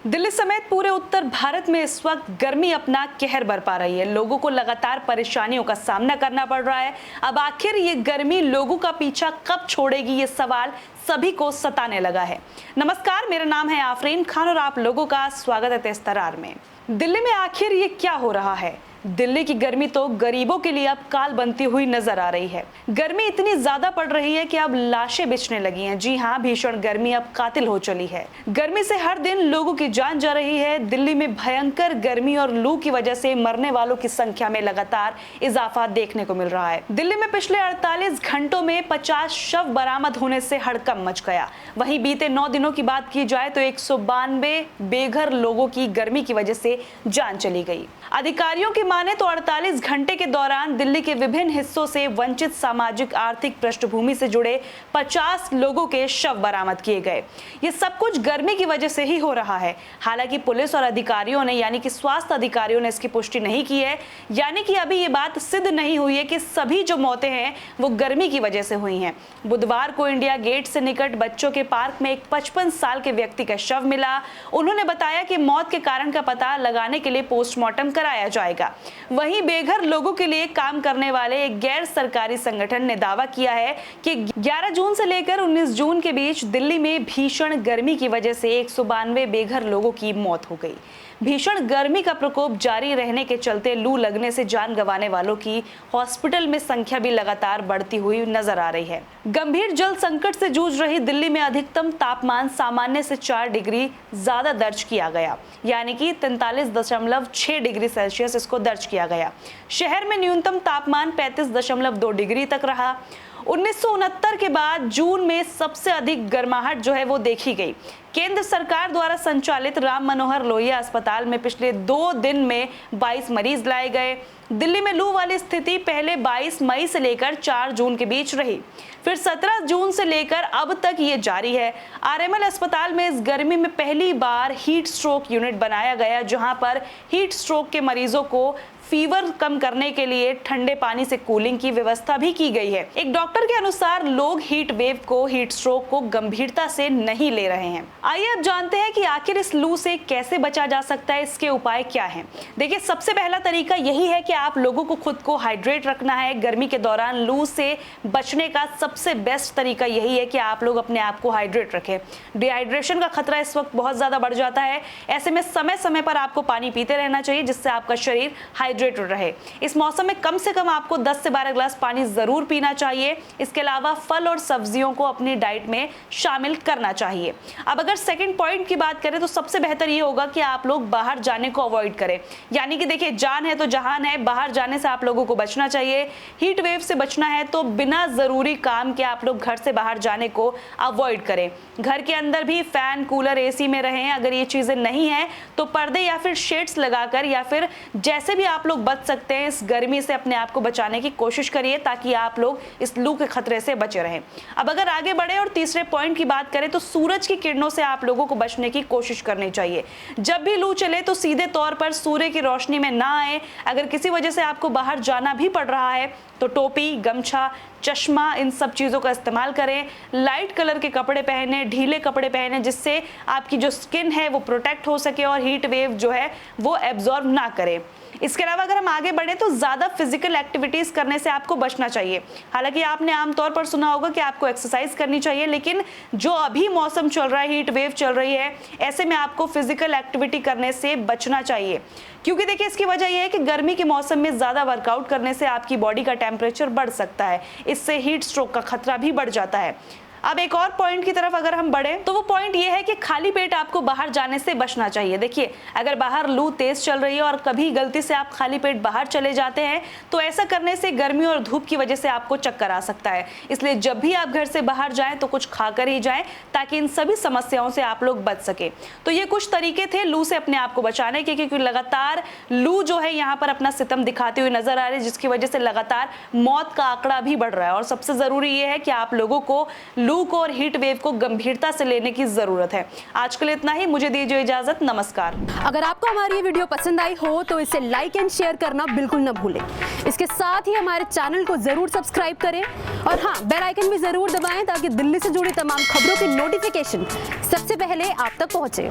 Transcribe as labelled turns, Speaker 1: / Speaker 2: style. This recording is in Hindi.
Speaker 1: दिल्ली समेत पूरे उत्तर भारत में इस वक्त गर्मी अपना कहर बरपा रही है। लोगों को लगातार परेशानियों का सामना करना पड़ रहा है। अब आखिर ये गर्मी लोगों का पीछा कब छोड़ेगी, ये सवाल सभी को सताने लगा है। नमस्कार, मेरा नाम है आफरीन खान और आप लोगों का स्वागत है तेज तर्रार में। दिल्ली में आखिर ये क्या हो रहा है? दिल्ली की गर्मी तो गरीबों के लिए अब काल बनती हुई नजर आ रही है। गर्मी इतनी ज्यादा पड़ रही है कि अब लाशें बिछने लगी हैं। जी हाँ, भीषण गर्मी अब कातिल हो चली है। गर्मी से हर दिन लोगों की जान जा रही है। दिल्ली में भयंकर गर्मी और लू की वजह से मरने वालों की संख्या में लगातार इजाफा देखने को मिल रहा है। दिल्ली में पिछले 48 घंटों में 50 शव बरामद होने से हड़कंप मच गया। वहीं बीते 9 दिनों की बात की जाए तो 192 बेघर लोगों की गर्मी की वजह से जान चली गई। अधिकारियों की माने तो 48 घंटे के दौरान दिल्ली के विभिन्न हिस्सों से वंचित सामाजिक आर्थिक पृष्ठभूमि से जुड़े 50 लोगों के शव बरामद किए गए। ये सब कुछ गर्मी की वजह से ही हो रहा है। हालांकि पुलिस और अधिकारियों ने यानी कि स्वास्थ्य अधिकारियों ने इसकी पुष्टि नहीं की है। यानी कि अभी ये बात सिद्ध नहीं हुई है कि सभी जो मौतें हैं वो गर्मी की वजह से हुई हैं। बुधवार को इंडिया गेट से निकट बच्चों के पार्क में एक 55 साल के व्यक्ति का शव मिला। उन्होंने बताया कि मौत के कारण का पता लगाने के लिए पोस्टमार्टम कराया जाएगा। वहीं बेघर लोगों के लिए काम करने वाले एक गैर सरकारी संगठन ने दावा किया है कि 11 जून से लेकर 19 जून के बीच दिल्ली में भीषण गर्मी की वजह से 192 बेघर लोगों की मौत हो गई। भीषण गर्मी का प्रकोप जारी रहने के चलते लू लगने से जान गंवाने वालों की हॉस्पिटल में संख्या भी लगातार बढ़ती हुई नजर आ रही है। गंभीर जल संकट से जूझ रही दिल्ली में अधिकतम तापमान सामान्य से 4 डिग्री ज्यादा दर्ज किया गया, यानी कि 43.6 डिग्री सेल्सियस इसको दर्ज किया गया। शहर में न्यूनतम तापमान 35.2 डिग्री तक रहा। 1969 के बाद जून में सबसे अधिक गर्माहट जो है वो देखी गई। केंद्र सरकार द्वारा संचालित राम मनोहर लोहिया अस्पताल में पिछले 2 दिन में 22 मरीज लाए गए। दिल्ली में लू वाली स्थिति पहले 22 मई से लेकर 4 जून के बीच रही, फिर 17 जून से लेकर अब तक ये जारी है। आरएमएल अस्पताल में इस गर्मी में पहली बार हीट स्ट्रोक यूनिट बनाया गया, जहां पर हीट स्ट्रोक के मरीजों को फीवर कम करने के लिए ठंडे पानी से कूलिंग की व्यवस्था भी की गई है। एक डॉक्टर के अनुसार लोग हीट वेव को, हीट स्ट्रोक को गंभीरता से नहीं ले रहे हैं। आइए अब जानते हैं कि आखिर इस लू से कैसे बचा जा सकता है, इसके उपाय क्या हैं। देखिए, सबसे पहला तरीका यही है कि आप लोगों को खुद को हाइड्रेट रखना है। गर्मी के दौरान लू से बचने का सबसे बेस्ट तरीका यही है कि आप लोग अपने आप को हाइड्रेट रखें। डिहाइड्रेशन का खतरा इस वक्त बहुत ज्यादा बढ़ जाता है। ऐसे में समय समय पर आपको पानी पीते रहना चाहिए, जिससे आपका शरीर हाइड्रेटेड रहे। इस मौसम में कम से कम आपको 10 से 12 ग्लास पानी जरूर पीना चाहिए। इसके अलावा फल और सब्जियों को अपनी डाइट में शामिल करना चाहिए। अब अगर सेकंड पॉइंट की बात करें तो सबसे बेहतर ये होगा कि आप लोग बाहर जाने को अवॉइड करें। यानी कि देखिए, जान है तो जहान है, बाहर जाने से आप लोगों को बचना चाहिए। हीट वेव से बचना है तो बिना जरूरी काम के आप लोग घर से बाहर जाने को अवॉइड करें। घर के अंदर भी फैन, कूलर, एसी में रहें। अगर ये चीजें नहीं है तो पर्दे या फिर शेड्स लगाकर या फिर जैसे भी आप लोग बच सकते हैं इस गर्मी से अपने आप को बचाने की कोशिश करिए, ताकि आप लोग इस लू के खतरे से बचे रहें। अब अगर आगे बढ़े और तीसरे पॉइंट की बात करें तो सूरज की किरणों से आप लोगों को बचने की कोशिश करनी चाहिए। जब भी लू चले तो सीधे तौर पर सूर्य की रोशनी में ना आए। अगर किसी वजह से आपको बाहर जाना भी पड़ रहा है तो टोपी, गमछा, चश्मा, इन सब चीज़ों का इस्तेमाल करें। लाइट कलर के कपड़े पहने, ढीले कपड़े पहने, जिससे आपकी जो स्किन है वो प्रोटेक्ट हो सके और हीट वेव जो है वो एब्जॉर्ब ना करे। इसके अलावा अगर हम आगे बढ़े तो ज़्यादा फिजिकल एक्टिविटीज करने से आपको बचना चाहिए। हालांकि आपने आमतौर पर सुना होगा कि आपको एक्सरसाइज करनी चाहिए, लेकिन जो अभी मौसम चल रहा है, हीट वेव चल रही है, ऐसे में आपको फिजिकल एक्टिविटी करने से बचना चाहिए। क्योंकि देखिए, इसकी वजह यह है कि गर्मी के मौसम में ज़्यादा वर्कआउट करने से आपकी बॉडी का टेम्परेचर बढ़ सकता है। इससे हीट स्ट्रोक का खतरा भी बढ़ जाता है। अब एक और पॉइंट की तरफ अगर हम बढ़े तो वो पॉइंट ये है कि खाली पेट आपको बाहर जाने से बचना चाहिए। देखिए, अगर बाहर लू तेज चल रही है और कभी गलती से आप खाली पेट बाहर चले जाते हैं तो ऐसा करने से गर्मी और धूप की वजह से आपको चक्कर आ सकता है। इसलिए जब भी आप घर से बाहर जाएं तो कुछ खाकर ही जाएं, ताकि इन सभी समस्याओं से आप लोग बच सके। तो ये कुछ तरीके थे लू से अपने आप को बचाने के, क्योंकि लगातार लू जो है यहाँ पर अपना सितम दिखाते हुए नजर आ रही है, जिसकी वजह से लगातार मौत का आंकड़ा भी बढ़ रहा है। और सबसे जरूरी ये है कि आप लोगों को लू को और हीट वेव को गंभीरता से लेने की जरूरत है। आज के लिए इतना ही, मुझे दीजिए इजाजत। नमस्कार।
Speaker 2: अगर आपको हमारी ये वीडियो पसंद आई हो तो इसे लाइक एंड शेयर करना बिल्कुल न भूलें। इसके साथ ही हमारे चैनल को जरूर सब्सक्राइब करें और हाँ, बेल आइकन भी जरूर दबाएं, ताकि दिल्ली से जुड़ी तमाम खबरों की नोटिफिकेशन सबसे पहले आप तक पहुंचे।